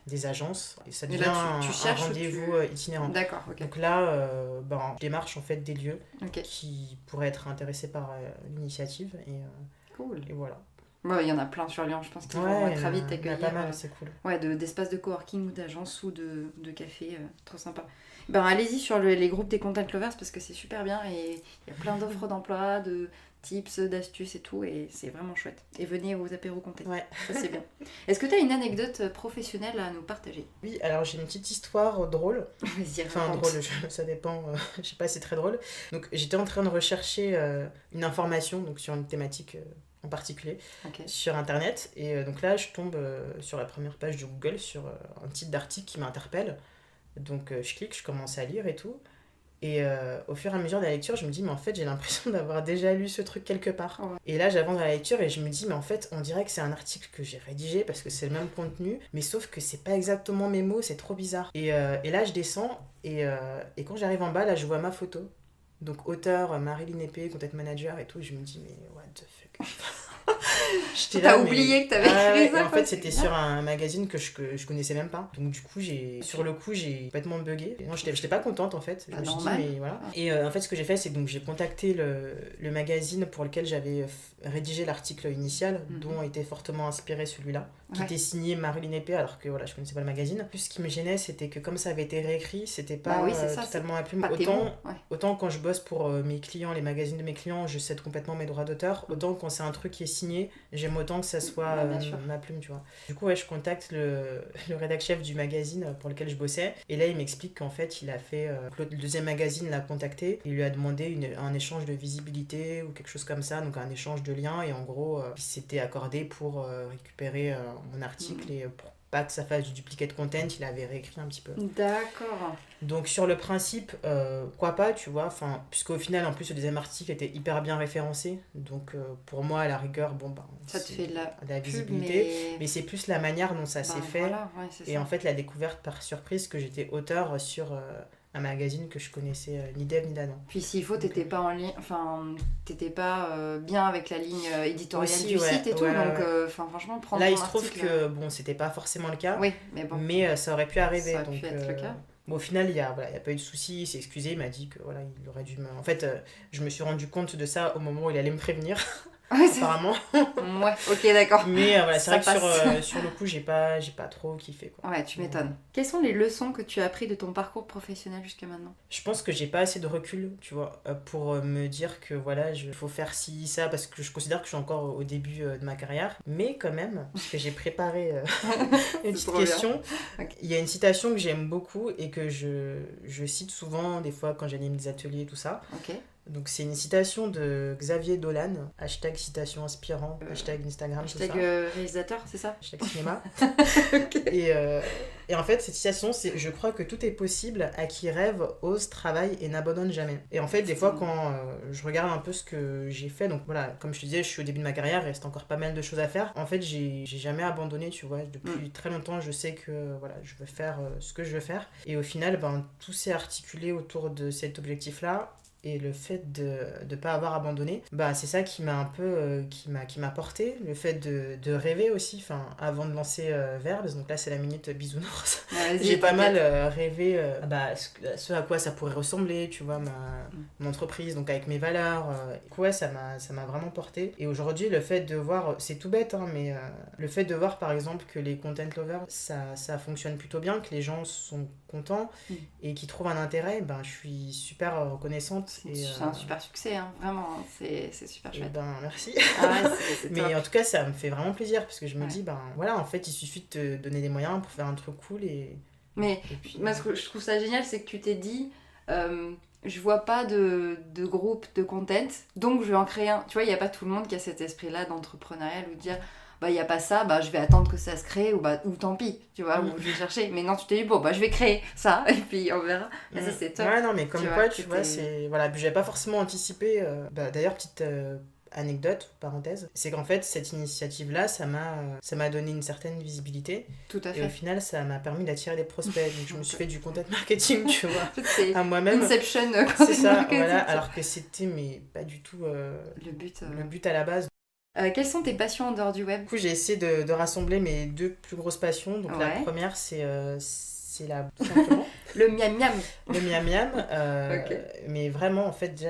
des agences, et ça devient un rendez-vous itinérant. D'accord, donc là je démarche en fait des lieux qui pourraient être intéressés par l'initiative et voilà. Il y en a plein sur Lyon, je pense qu'ils vont très vite t'accueillir. Pas mal, c'est cool. D'espaces de coworking ou d'agences ou de cafés, trop sympa. Allez-y sur les groupes des content lovers parce que c'est super bien et il y a plein d'offres d'emploi, de tips, d'astuces et tout et c'est vraiment chouette. Et venez aux apéros content, ça c'est bien. Est-ce que tu as une anecdote professionnelle à nous partager ? Oui, alors j'ai une petite histoire drôle. Vas-y, drôle, ça dépend, je sais pas, c'est très drôle. Donc j'étais en train de rechercher une information donc, sur une thématique en particulier sur internet et donc là je tombe sur la première page de Google sur un titre d'article qui m'interpelle. Donc je clique, je commence à lire et tout. Et au fur et à mesure de la lecture, je me dis, mais en fait, j'ai l'impression d'avoir déjà lu ce truc quelque part. Et là, j'avance dans la lecture et je me dis, mais en fait, on dirait que c'est un article que j'ai rédigé parce que c'est le même contenu, mais sauf que c'est pas exactement mes mots, c'est trop bizarre. Et là, je descends et quand j'arrive en bas, là, je vois ma photo. Donc, auteur, Marilyn Épée, content manager et tout. Et je me dis, mais what the fuck. T'as oublié que t'avais écrit ça. En fait, c'était sur un magazine que je connaissais même pas. Donc, du coup, sur le coup, j'ai complètement bugué. Non, j'étais pas contente en fait. Je me suis dit, mais voilà. Et en fait, ce que j'ai fait, c'est que j'ai contacté le magazine pour lequel j'avais rédigé l'article initial, dont était fortement inspiré celui-là, qui était signé Marilyn Épée, alors que voilà, je connaissais pas le magazine. Plus, ce qui me gênait, c'était que comme ça avait été réécrit, c'était pas totalement à plume. Autant quand je bosse pour mes clients, les magazines de mes clients, je cède complètement mes droits d'auteur. Autant quand c'est un truc qui est signé, j'aime autant que ça soit ma plume, tu vois. Du coup, je contacte le rédac chef du magazine pour lequel je bossais. Et là, il m'explique qu'en fait, il a fait... le deuxième magazine l'a contacté. Il lui a demandé un échange de visibilité ou quelque chose comme ça. Donc, un échange de liens. Et en gros, il s'était accordé pour récupérer mon article et pour pas que ça fasse du duplicate content, il avait réécrit un petit peu. D'accord. Donc sur le principe, quoi pas, tu vois, puisqu'au final, en plus, le deuxième article était hyper bien référencé, donc pour moi, à la rigueur, ça te fait de la visibilité, mais c'est plus la manière dont ça s'est fait, et ça. En fait, la découverte par surprise que j'étais auteur sur... un magazine que je connaissais ni d'Ève ni d'Adam. Puis s'il faut, t'étais pas en ligne, t'étais pas bien avec la ligne éditoriale du site et tout, donc franchement, prendre là, ton il se trouve que c'était pas forcément le cas, oui, mais ça aurait pu arriver. Ça aurait pu être le cas. Bon, au final, il y a pas eu de souci, il s'est excusé, il m'a dit que voilà, il aurait dû me... En fait, je me suis rendu compte de ça au moment où il allait me prévenir, Ouais, apparemment. Ouais, ok, d'accord. Mais voilà, c'est Ça vrai que passe. sur le coup, j'ai pas trop kiffé, quoi. Ouais, tu m'étonnes. Quelles sont les leçons que tu as apprises de ton parcours professionnel jusqu'à maintenant? Je pense que j'ai pas assez de recul, tu vois, pour me dire que voilà, faut faire ci, ça, parce que je considère que je suis encore au début de ma carrière. Mais quand même, parce que j'ai préparé une C'est petite trop bien. question, Ok. il y a une citation que j'aime beaucoup et que je cite souvent, des fois quand j'anime des ateliers, tout ça. Ok. Donc c'est une citation de Xavier Dolan, hashtag citation inspirant, hashtag Instagram, tout Hashtag ça, réalisateur, c'est ça? hashtag cinéma. Ok. Et en fait, cette citation, c'est je crois que tout est possible à qui rêve, ose, travaille et n'abandonne jamais. Et en fait, des fois, quand je regarde un peu ce que j'ai fait, donc voilà, comme je te disais, je suis au début de ma carrière, il reste encore pas mal de choses à faire. En fait, j'ai jamais abandonné, tu vois. Depuis très longtemps, je sais que voilà, je veux faire ce que je veux faire. Et au final, ben, tout s'est articulé autour de cet objectif-là. Et le fait de ne pas avoir abandonné, bah, c'est ça qui m'a un peu qui m'a porté. Le fait de rêver aussi, enfin, avant de lancer Verbs, donc là c'est la minute bisounours. Ouais, vas-y, J'ai pas mal t'inquiète. rêvé bah, ce à quoi ça pourrait ressembler, tu vois, mon entreprise, donc avec mes valeurs. Ouais, ça m'a vraiment porté. Et aujourd'hui, le fait de voir, c'est tout bête, hein, mais le fait de voir par exemple que les content lovers, ça fonctionne plutôt bien, que les gens sont contents et qui trouvent un intérêt, ben, je suis super reconnaissante. C'est un super succès, hein, vraiment, hein, c'est super chouette. Ben, merci. Ah ouais, c'est Mais top. en tout cas, ça me fait vraiment plaisir parce que je me Ouais. dis, ben voilà, en fait, il suffit de te donner des moyens pour faire un truc cool Mais et puis... moi, ce que je trouve ça génial, c'est que tu t'es dit, je vois pas de groupe de content, donc je vais en créer un. Tu vois, il n'y a pas tout le monde qui a cet esprit-là d'entrepreneurial ou de dire, bah, il n'y a pas ça, bah, je vais attendre que ça se crée, ou tant pis, tu vois, ou je vais chercher. Mais non, tu t'es dit, bon, bah, je vais créer ça, et puis on verra. Et ça, c'est top. Ouais, non, mais comme tu quoi, vois, tu vois, c'est... Voilà, j'avais pas forcément anticipé... Bah, d'ailleurs, petite... anecdote, parenthèse, c'est qu'en fait cette initiative-là, ça m'a donné une certaine visibilité. Tout à Et au fait. final, ça m'a permis d'attirer des prospects. Donc je me suis fait du content marketing, tu vois, C'est à moi-même. Inception C'est ça, marketing. voilà, alors que c'était mais pas du tout Le but. le but à la base. Quelles sont tes passions en dehors du web? Du coup, j'ai essayé de rassembler mes deux plus grosses passions. Donc la Ouais. première, c'est tout simplement Le miam miam. le miam miam. Ok. Mais vraiment, en fait,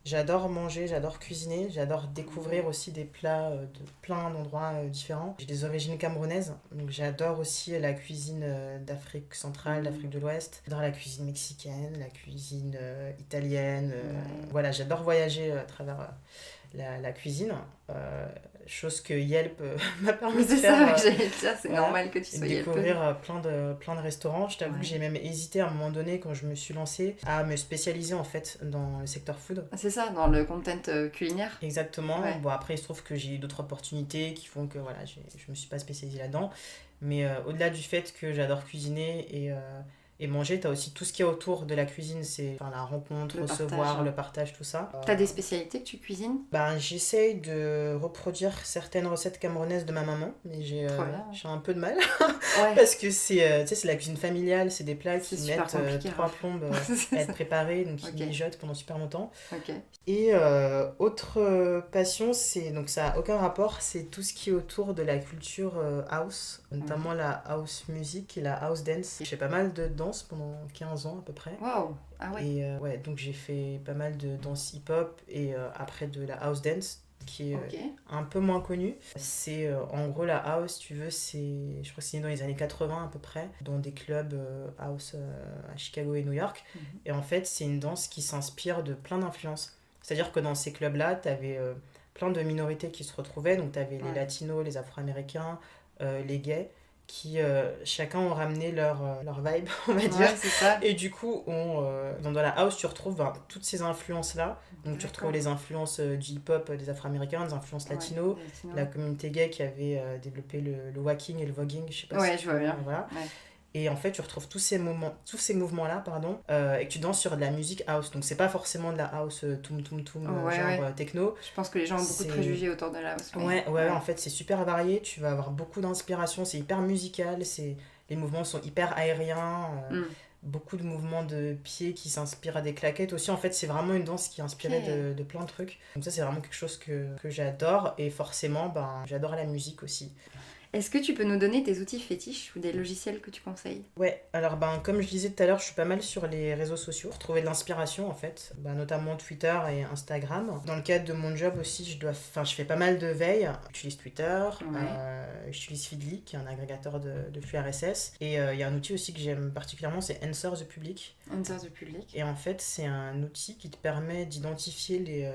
j'adore manger, j'adore cuisiner, j'adore découvrir aussi des plats de plein d'endroits différents. J'ai des origines camerounaises, donc j'adore aussi la cuisine d'Afrique centrale, d'Afrique de l'Ouest. J'adore la cuisine mexicaine, la cuisine italienne. Voilà, j'adore voyager à travers la cuisine. Chose que Yelp m'a permis de C'est faire. ça, j'allais te dire, c'est Voilà. normal que tu sois Découvrir plein de restaurants. Je t'avoue Ouais. que j'ai même hésité à un moment donné, quand je me suis lancée, à me spécialiser en fait dans le secteur food. C'est ça, dans le content culinaire. Exactement. Ouais. Bon, après, il se trouve que j'ai eu d'autres opportunités qui font que voilà, je me suis pas spécialisée là-dedans. Mais au-delà du fait que j'adore cuisiner et manger, t'as aussi tout ce qui est autour de la cuisine, c'est enfin, la rencontre, Le recevoir, partage, hein. le partage, tout ça. T'as des spécialités que tu cuisines? Ben, j'essaye de reproduire certaines recettes camerounaises de ma maman, mais Trop bien. j'ai un peu de mal. Ouais. Parce que tu sais, c'est la cuisine familiale, c'est des plats C'est qui super mettent compliqué, 3 hein. plombes C'est à être ça. préparés, donc Ok. ils mijotent pendant super longtemps. Ok. Et autre passion, donc ça n'a aucun rapport, c'est tout ce qui est autour de la culture house, notamment la house music et la house dance. J'ai fait pas mal de danse pendant 15 ans à peu près. Waouh. Ah ouais. Et ouais, donc j'ai fait pas mal de danse hip-hop et après de la house dance qui est Ok. un peu moins connue. C'est en gros la house, tu veux, je crois que c'est né dans les années 80 à peu près, dans des clubs house à Chicago et New York. Et en fait, c'est une danse qui s'inspire de plein d'influences. C'est-à-dire que dans ces clubs-là, tu avais plein de minorités qui se retrouvaient. Donc tu avais les latinos, les afro-américains, les gays, qui chacun ont ramené leur vibe, on va dire. Ouais, c'est ça. Et du coup, dans la house, tu retrouves toutes ces influences-là. Donc tu retrouves les influences du hip-hop des Afro-Américains, des influences latino, Ouais, la communauté gay qui avait développé le walking et le voguing, je sais pas Ouais, si je vois bien. voilà. Ouais. Et en fait, tu retrouves tous ces mouvements-là, pardon, et que tu danses sur de la musique house. Donc c'est pas forcément de la house toum toum toum, genre techno. Je pense que les gens ont beaucoup de préjugés autour de la house. Mais... Ouais, en fait, c'est super varié. Tu vas avoir beaucoup d'inspiration. C'est hyper musical. Les mouvements sont hyper aériens. Beaucoup de mouvements de pieds qui s'inspirent à des claquettes aussi. En fait, c'est vraiment une danse qui est inspirée de plein de trucs. Donc ça, c'est vraiment quelque chose que j'adore. Et forcément, ben, j'adore la musique aussi. Est-ce que tu peux nous donner tes outils fétiches ou des logiciels que tu conseilles? Ouais, alors comme je disais tout à l'heure, je suis pas mal sur les réseaux sociaux pour trouver de l'inspiration en fait, notamment Twitter et Instagram. Dans le cadre de mon job aussi, je fais pas mal de veille. J'utilise Twitter, j'utilise Feedly qui est un agrégateur de flux RSS. Et il y a un outil aussi que j'aime particulièrement, c'est Answer the Public. Answer the Public. Et en fait, c'est un outil qui te permet d'identifier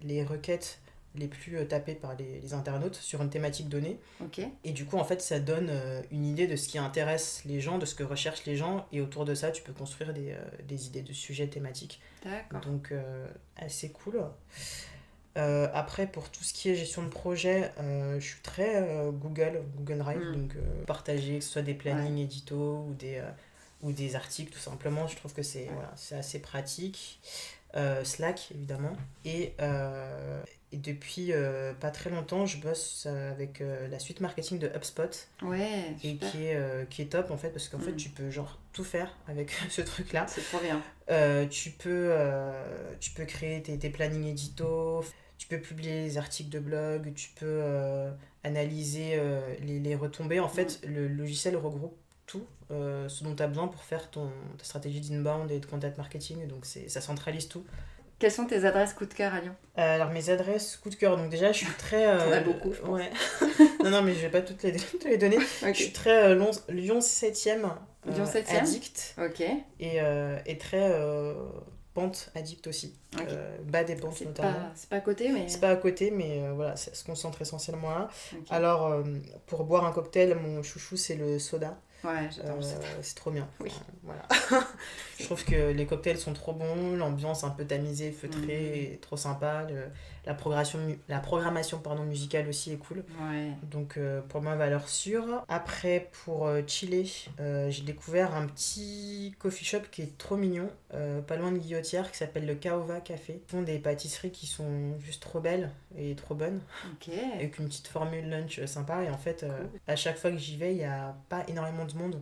les requêtes les plus tapées par les internautes sur une thématique donnée. Okay. Et du coup, en fait, ça donne une idée de ce qui intéresse les gens, de ce que recherchent les gens. Et autour de ça, tu peux construire des idées de sujets thématiques. D'accord. Donc, assez cool. Après, pour tout ce qui est gestion de projet, je suis très Google Drive. Donc, partager, que ce soit des plannings édito ou des articles, tout simplement. Je trouve que c'est assez pratique. Slack, évidemment. Et depuis pas très longtemps, je bosse avec la suite marketing de HubSpot. Ouais, et qui est top, en fait, parce qu'en fait, tu peux tout faire avec ce truc-là. C'est trop bien. Tu peux créer tes plannings édito, tu peux publier les articles de blog, tu peux analyser les retombées. En fait, le logiciel regroupe tout ce dont tu as besoin pour faire ta stratégie d'inbound et de content marketing. Donc ça centralise tout. Quelles sont tes adresses coup de cœur à Lyon? Alors mes adresses coup de cœur, donc déjà je suis très... T'en as beaucoup, je pense. Ouais. non mais je vais pas toutes les donner. Okay. Je suis très Lyon 7e, addict. Ok. Et très pente addict aussi. Okay. Bas des pentes notamment. C'est pas à côté, mais... C'est pas à côté, mais voilà, ça se concentre essentiellement là. Okay. Alors pour boire un cocktail, mon chouchou c'est le soda. Ouais, j'adore ça. C'est trop bien. Oui. Voilà. Je trouve que les cocktails sont trop bons, l'ambiance un peu tamisée, feutrée, est trop sympa. La programmation musicale aussi est cool. Ouais. Donc pour moi, valeur sûre. Après, pour chiller, j'ai découvert un petit coffee shop qui est trop mignon, pas loin de Guillotière, qui s'appelle le Caova Café. Ils font des pâtisseries qui sont juste trop belles et trop bonnes. Okay. Avec une petite formule lunch sympa. Et en fait, à chaque fois que j'y vais, il n'y a pas énormément de monde.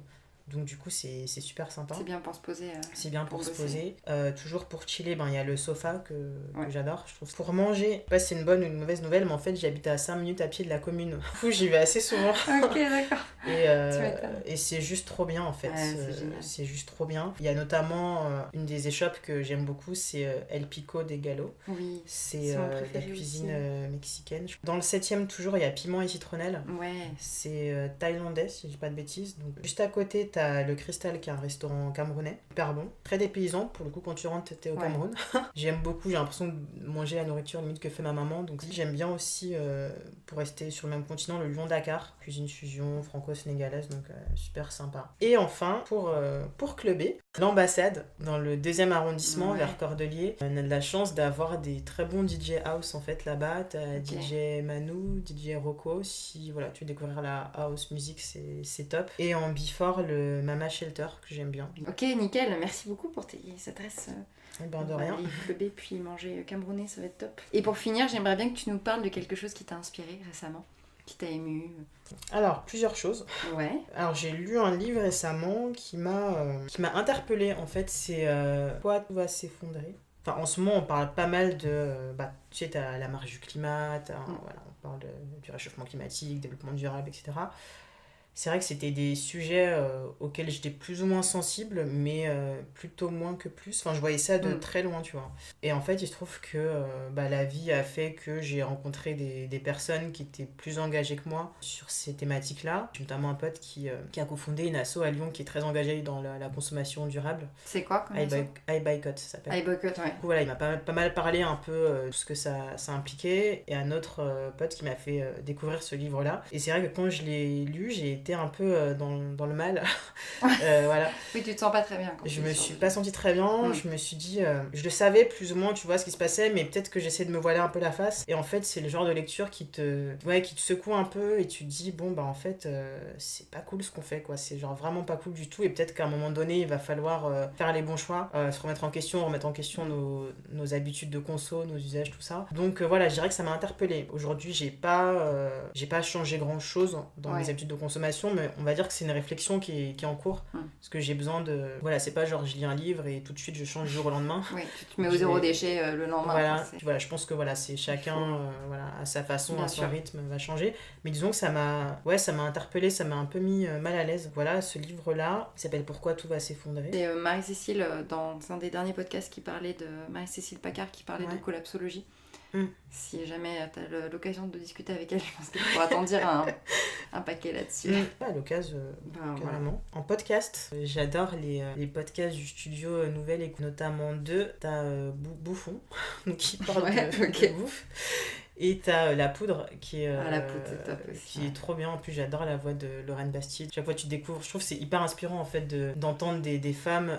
Donc du coup, c'est super sympa. C'est bien pour se poser. C'est bien pour se poser. Toujours pour chiller, il y a le sofa que j'adore, je trouve. Pour manger, je sais pas si c'est une bonne ou une mauvaise nouvelle, mais en fait, j'habite à 5 minutes à pied de la commune. Du coup, j'y vais assez souvent. Ok, d'accord. Et c'est juste trop bien, en fait. C'est juste trop bien. Il y a notamment une des échoppes que j'aime beaucoup, c'est El Pico des Galos. Oui, c'est la cuisine mexicaine. Dans le 7e, toujours, il y a Piment et Citronnelle. Ouais. C'est thaïlandais, si je dis pas de bêtises. Donc, juste à côté, t'as le Cristal qui est un restaurant camerounais, hyper bon, très dépaysant pour le coup quand tu rentres t'es au Cameroun. J'aime beaucoup, j'ai l'impression de manger la nourriture limite que fait ma maman, donc j'aime bien aussi pour rester sur le même continent le Lyon-Dakar, cuisine fusion franco-sénégalaise, donc super sympa. Et enfin pour clubber, l'ambassade dans le 2e arrondissement vers Cordeliers, on a de la chance d'avoir des très bons DJ house en fait là-bas, t'as DJ Manu, DJ Rocco, si voilà tu veux découvrir la house music c'est top. Et en Before, le Mama Shelter, que j'aime bien. Ok, nickel. Merci beaucoup pour tes adresses. De rien. Aller clubber puis manger camerounais, ça va être top. Et pour finir, j'aimerais bien que tu nous parles de quelque chose qui t'a inspiré récemment, qui t'a ému. Alors, plusieurs choses. Ouais. Alors, j'ai lu un livre récemment qui m'a interpellée. En fait, c'est Quoi tout va s'effondrer. Enfin, en ce moment, on parle pas mal de... tu sais, t'as la marche du climat, voilà, on parle du réchauffement climatique, développement durable, etc. C'est vrai que c'était des sujets auxquels j'étais plus ou moins sensible, mais plutôt moins que plus. Enfin, je voyais ça de très loin, tu vois. Et en fait, il se trouve que la vie a fait que j'ai rencontré des personnes qui étaient plus engagées que moi sur ces thématiques-là. J'ai notamment un pote qui a cofondé une asso à Lyon qui est très engagée dans la consommation durable. C'est quoi comme asso ? iBoycott, ça s'appelle. iBoycott, ouais. Du coup, voilà, il m'a pas mal parlé un peu de ce que ça impliquait. Et un autre pote qui m'a fait découvrir ce livre-là. Et c'est vrai que quand je l'ai lu, j'ai été un peu dans le mal. Voilà. Oui, tu te sens pas très bien. Je me suis pas sentie très bien. Je me suis dit, je le savais plus ou moins, tu vois, ce qui se passait, mais peut-être que j'essaie de me voiler un peu la face. Et en fait, c'est le genre de lecture qui te secoue un peu et tu te dis, bon, en fait, c'est pas cool ce qu'on fait, quoi. C'est genre vraiment pas cool du tout. Et peut-être qu'à un moment donné, il va falloir faire les bons choix, se remettre en question nos habitudes de conso, nos usages, tout ça. Donc voilà, je dirais que ça m'a interpellée. Aujourd'hui, j'ai pas changé grand chose dans mes habitudes de consommation. formation, mais on va dire que c'est une réflexion qui est en cours. Parce que j'ai besoin de... Voilà, c'est pas genre je lis un livre et tout de suite je change du jour au lendemain. Oui, tu te mets au zéro déchet le lendemain. Voilà, je pense que voilà, c'est chacun à sa façon, à son rythme va changer. Mais disons que ça m'a interpellée, ça m'a un peu mis mal à l'aise. Voilà, ce livre-là, il s'appelle Pourquoi tout va s'effondrer. C'est Marie-Cécile, dans un des derniers podcasts qui parlait de Marie-Cécile Paccard, qui parlait de collapsologie. Si jamais tu as l'occasion de discuter avec elle, je pense qu'elle pourra t'en dire un paquet là-dessus. À l'occasion, carrément. En podcast, j'adore les podcasts du studio Nouvelle Écoute, notamment deux. T'as Bouffon, qui parle de bouffe. Et t'as La Poudre qui est, La Poudre, c'est top aussi, qui est trop bien. En plus, j'adore la voix de Lorraine Bastide. Chaque fois tu découvres, je trouve que c'est hyper inspirant en fait d'entendre des femmes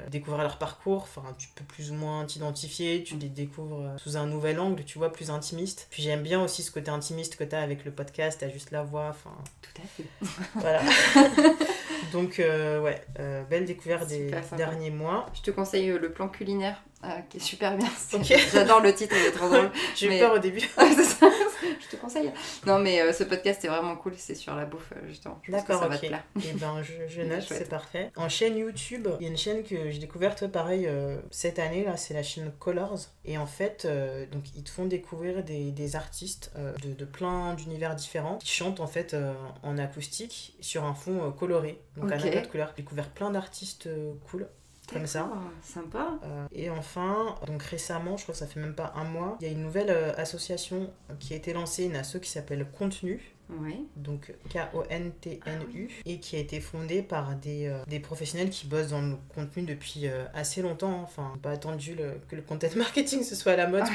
découvrir leur parcours. Enfin, tu peux plus ou moins t'identifier, tu les découvres sous un nouvel angle, tu vois, plus intimiste. Puis j'aime bien aussi ce côté intimiste que t'as avec le podcast, t'as juste la voix. Enfin, tout à fait. Voilà. Donc, belle découverte des derniers mois. Je te conseille le plan culinaire. Qui est super bien. J'adore le titre, il est trop drôle. J'ai eu peur au début. C'est ça, je te conseille. Non, mais ce podcast est vraiment cool, c'est sur la bouffe, justement. D'accord, ça va te plaire. Et ben, je note, c'est parfait. En chaîne YouTube, il y a une chaîne que j'ai découverte, pareil, cette année, là, c'est la chaîne Colors. Et en fait, donc, ils te font découvrir des artistes de plein d'univers différents qui chantent, en fait, en acoustique sur un fond coloré. Donc, à n'importe quelle couleur. J'ai découvert plein d'artistes cool. Comme ça. Sympa. Et enfin, donc récemment, je crois que ça fait même pas un mois, il y a une nouvelle association qui a été lancée, une asso qui s'appelle Contenu. Oui. Donc Kontnu, et qui a été fondée par des professionnels qui bossent dans le contenu depuis assez longtemps. Enfin, pas attendu que le content marketing ce soit à la mode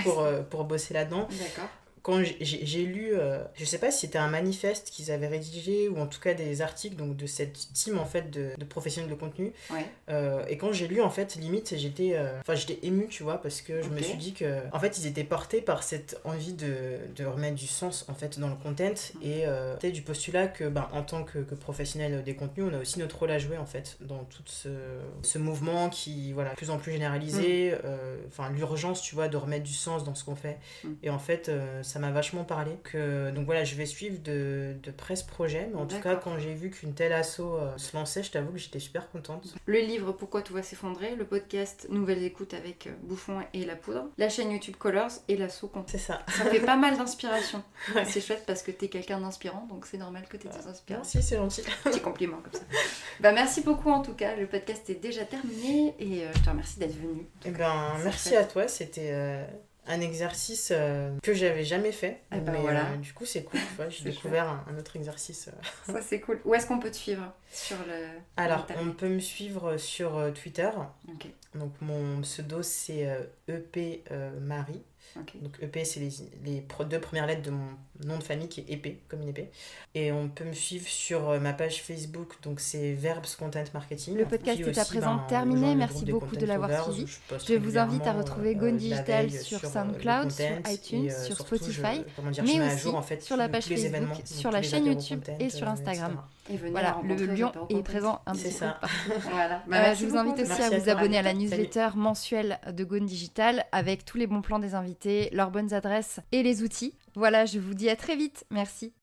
pour bosser là-dedans. D'accord. Quand j'ai lu, je sais pas si c'était un manifeste qu'ils avaient rédigé ou en tout cas des articles donc de cette team en fait de professionnels de contenu. Et quand j'ai lu en fait limite j'étais émue, tu vois, parce que je me suis dit que en fait ils étaient portés par cette envie de remettre du sens en fait dans le content et peut-être du postulat que en tant que professionnel des contenus on a aussi notre rôle à jouer en fait dans tout ce mouvement qui voilà de plus en plus généralisé, l'urgence tu vois de remettre du sens dans ce qu'on fait et en fait ça m'a vachement parlé. Donc voilà, je vais suivre de près ce projet, mais en tout cas, quand j'ai vu qu'une telle asso se lançait, je t'avoue que j'étais super contente. Le livre Pourquoi tout va s'effondrer, le podcast Nouvelles Écoutes avec Bouffon et La Poudre, la chaîne YouTube Colors et l'asso Compte. C'est ça. Ça fait pas mal d'inspiration. C'est chouette parce que t'es quelqu'un d'inspirant, donc c'est normal que t'aies des inspirants. Merci, c'est gentil. Petit compliment comme ça. Merci beaucoup en tout cas, le podcast est déjà terminé et je te remercie d'être venu. Merci chouette. À toi, c'était... un exercice que j'avais jamais fait, mais du coup c'est cool, tu vois, j'ai découvert un autre exercice. Ça c'est cool. Où est-ce qu'on peut te suivre sur Alors on peut me suivre sur Twitter. Okay. Donc mon pseudo c'est EP Marie. Okay. Donc EP c'est les deux premières lettres de mon nom de famille qui est épée, comme une épée. Et on peut me suivre sur ma page Facebook, donc c'est Verbs Content Marketing. Le podcast est à présent terminé, merci beaucoup de l'avoir suivi. Je vous invite à retrouver Gone Digital sur SoundCloud, sur iTunes, sur Spotify, mais aussi sur la page Facebook, sur la chaîne YouTube et sur Instagram. Et voilà, le lion est présent un petit peu partout. Voilà. Je vous invite aussi à vous abonner à la newsletter mensuelle de Gone Digital avec tous les bons plans des invités, leurs bonnes adresses et les outils. Voilà, je vous dis à très vite. Merci.